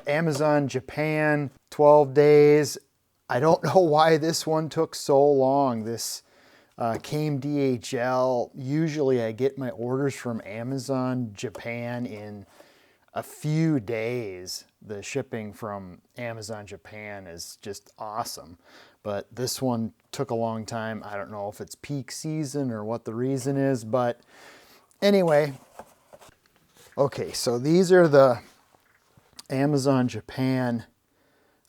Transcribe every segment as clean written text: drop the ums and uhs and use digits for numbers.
Amazon Japan, 12 days. I don't know why this one took so long. This came DHL. Usually I get my orders from Amazon Japan in a few days. The shipping from Amazon Japan is just awesome. But this one took a long time. I don't know if it's peak season or what the reason is, but anyway. Okay, so these are the Amazon Japan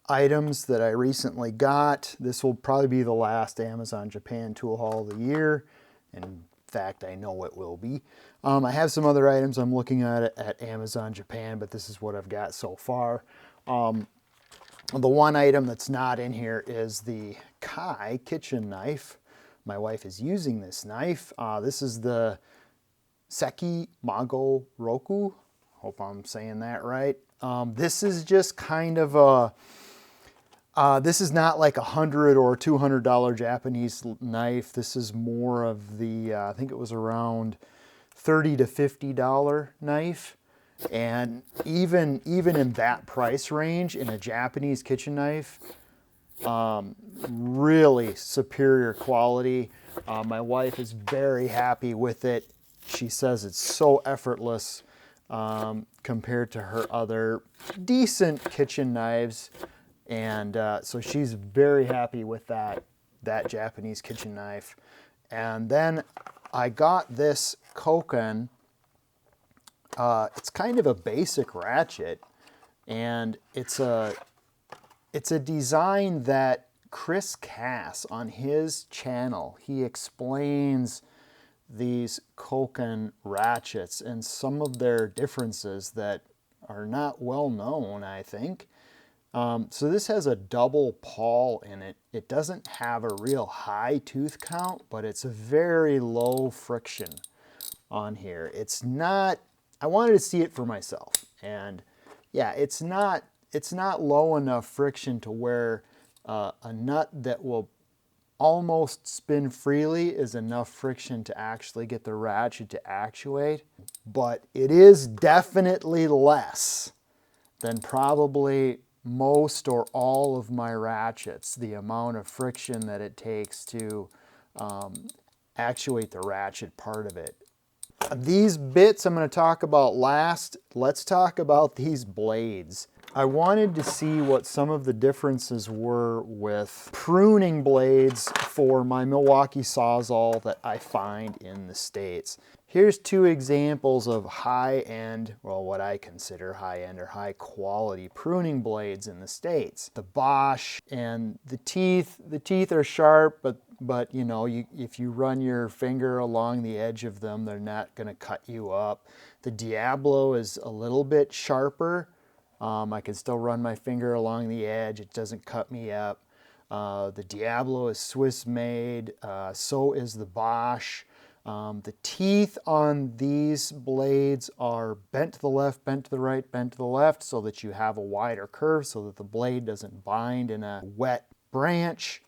items that I recently got. This will probably be the last Amazon Japan tool haul of the year. In fact, I know it will be. I have some other items I'm looking at Amazon Japan, but this is what I've got so far. The one item that's not in here is the Kai kitchen knife. My wife is using this knife. This is the Seki Mago Roku. Hope I'm saying that right. This is just kind of a, this is not like $100 or $200 Japanese knife. This is more of the, I think it was around $30 to $50 knife. And even in that price range, in a Japanese kitchen knife, really superior quality. My wife is very happy with it. She says it's so effortless compared to her other decent kitchen knives. And so she's very happy with that Japanese kitchen knife. And then I got this Koken. It's kind of a basic ratchet, and it's a design that Chris Cass on his channel, he explains these Koken ratchets and some of their differences that are not well known, I think. So this has a double pawl in it. It doesn't have a real high tooth count, but it's a very low friction on here. It's not, I wanted to see it for myself, and yeah, it's not low enough friction to where a nut that will almost spin freely is enough friction to actually get the ratchet to actuate, but it is definitely less than probably most or all of my ratchets, the amount of friction that it takes to actuate the ratchet part of it. These bits I'm going to talk about last. Let's talk about these blades. I wanted to see what some of the differences were with pruning blades for my Milwaukee Sawzall that I find in the States. Here's two examples of high-end, well, what I consider high-end or high-quality pruning blades in the States. The Bosch, and the teeth are sharp, but you know, if you run your finger along the edge of them, they're not going to cut you up. The Diablo is a little bit sharper. I can still run my finger along the edge. It doesn't cut me up. The Diablo is Swiss made. So is the Bosch. The teeth on these blades are bent to the left, bent to the right, bent to the left, so that you have a wider curve so that the blade doesn't bind in a wet branch.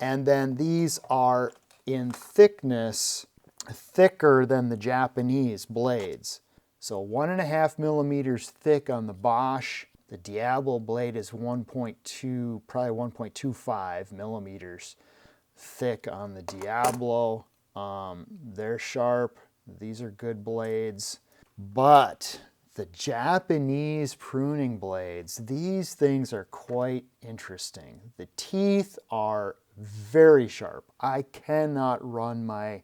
And then these are in thickness thicker than the Japanese blades. So 1.5 millimeters thick on the Bosch. The Diablo blade is 1.2, probably 1.25 millimeters thick on the Diablo. They're sharp. These are good blades. But the Japanese pruning blades, these things are quite interesting. The teeth are very sharp. I cannot run my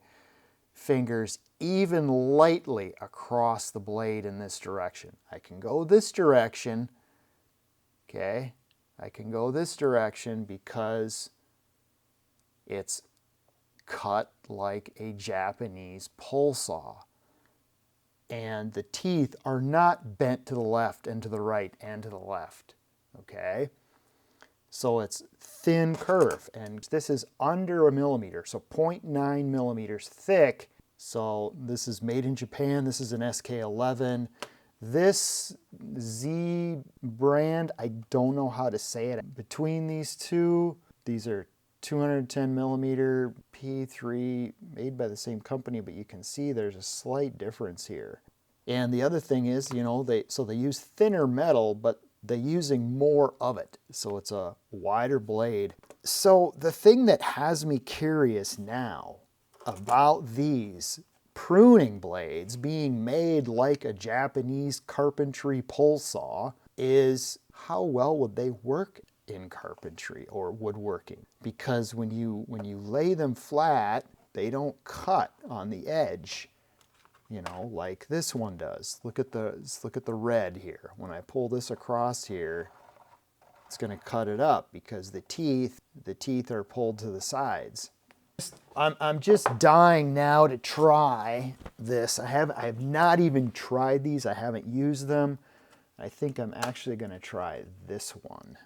fingers even lightly across the blade in this direction. I can go this direction, okay? I can go this direction because it's cut like a Japanese pull saw. And the teeth are not bent to the left and to the right and to the left, okay? So it's thin curve, and this is under a millimeter, so 0.9 millimeters thick. So this is made in Japan. This is an SK11. This Z brand, I don't know how to say it. Between these two, these are 210 millimeter P3 made by the same company, but you can see there's a slight difference here. And the other thing is, you know, they use thinner metal, but they're using more of it. So it's a wider blade. So the thing that has me curious now about these pruning blades being made like a Japanese carpentry pole saw is how well would they work in carpentry or woodworking? Because when you lay them flat, they don't cut on the edge, you know, like this one does. Look at the red here. When I pull this across here, it's going to cut it up because the teeth are pulled to the sides. I'm just dying now to try this. I have not even tried these. I haven't used them. I think I'm actually going to try this one.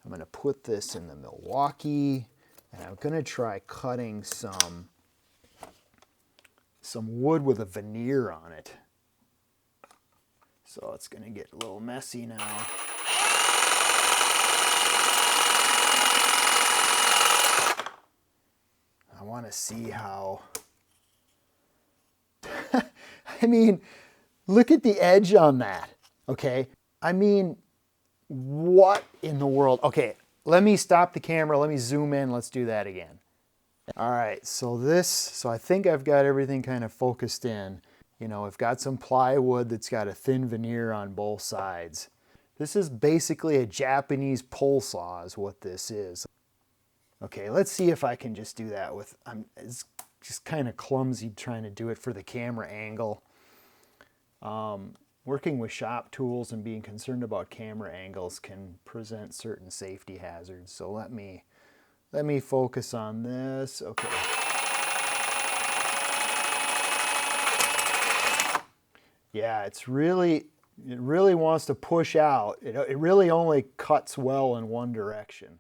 I'm going to put this in the Milwaukee, and I'm going to try cutting some wood with a veneer on it. So it's going to get a little messy now. I want to see how, I mean, look at the edge on that, okay? I mean, what in the world? Okay, let me stop the camera, let me zoom in, let's do that again. All right, so I think I've got everything kind of focused in. You know, I've got some plywood that's got a thin veneer on both sides. This is basically a Japanese pole saw is what this is. Okay, let's see if I can just do that with, it's just kind of clumsy trying to do it for the camera angle. Working with shop tools and being concerned about camera angles can present certain safety hazards. So let me focus on this. Okay. Yeah, it really wants to push out. It really only cuts well in one direction.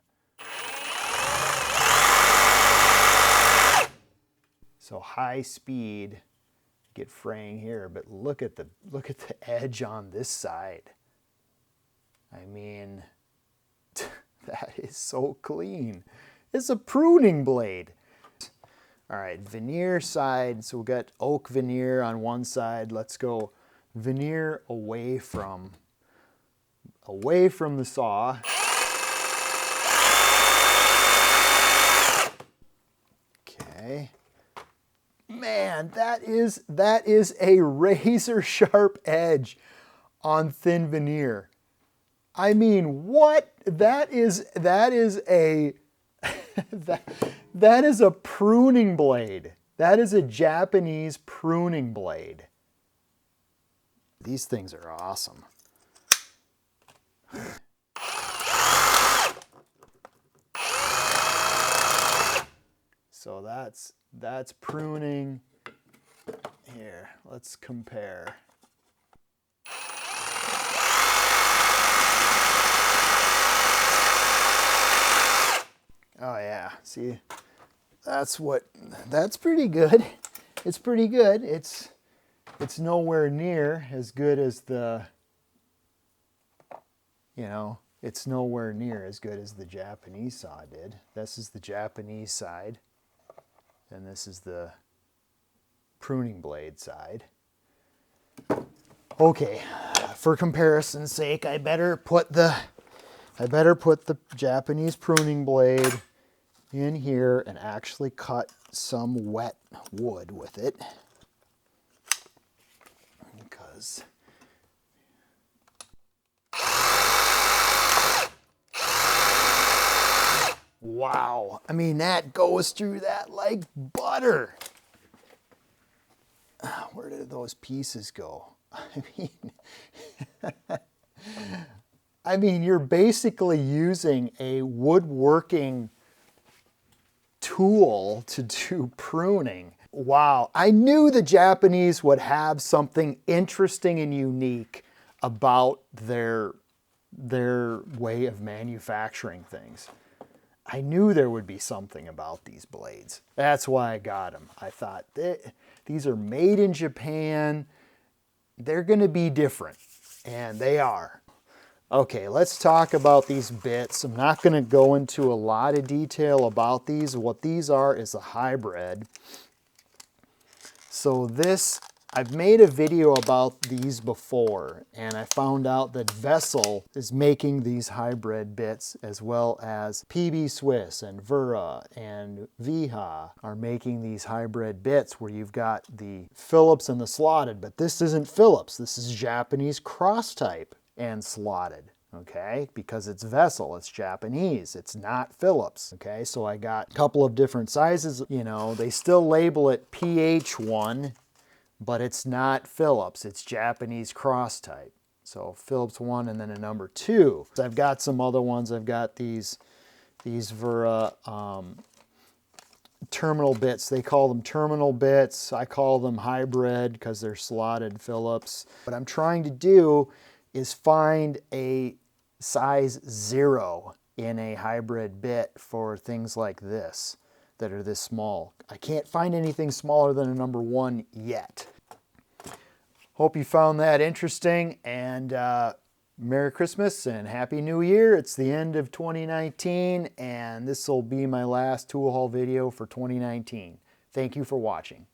So high speed, get fraying here, but look at the edge on this side. I mean, that is so clean. It's a pruning blade. All right, veneer side. So we've got oak veneer on one side. Let's go veneer away from the saw. Okay. Man, that is a razor sharp edge on thin veneer. I mean, what? That is a that is a pruning blade. That is a Japanese pruning blade. These things are awesome. So that's pruning. Here, let's compare. Oh yeah, see, that's pretty good. It's pretty good. It's nowhere near as good as the, you know, it's nowhere near as good as the Japanese saw did. This is the Japanese side, and this is the pruning blade side. Okay, for comparison's sake, I better put the Japanese pruning blade in here and actually cut some wet wood with it, because wow, I mean, that goes through that like butter. Where did those pieces go? I mean, you're basically using a woodworking tool to do pruning. Wow, I knew the Japanese would have something interesting and unique about their way of manufacturing things. I knew there would be something about these blades. That's why I got them. I thought, these are made in Japan. They're going to be different, and they are. Okay, let's talk about these bits. I'm not going to go into a lot of detail about these. What these are is a hybrid. So this I've made a video about these before, and I found out that Vessel is making these hybrid bits, as well as PB Swiss and Vera and Viha are making these hybrid bits where you've got the Phillips and the slotted, but this isn't Phillips, this is Japanese cross type and slotted. Okay, because it's Vessel, it's Japanese, it's not Phillips. Okay, so I got a couple of different sizes. You know, they still label it PH1, but it's not Phillips, it's Japanese cross type. So Phillips 1 and then a number 2. So I've got some other ones. I've got these Vera terminal bits. They call them terminal bits. I call them hybrid because they're slotted Phillips. What I'm trying to do is find a size 0 in a hybrid bit for things like this that are this small. I can't find anything smaller than a number 1 yet. Hope you found that interesting, and Merry Christmas and Happy New Year. It's the end of 2019, and this will be my last tool haul video for 2019. Thank you for watching.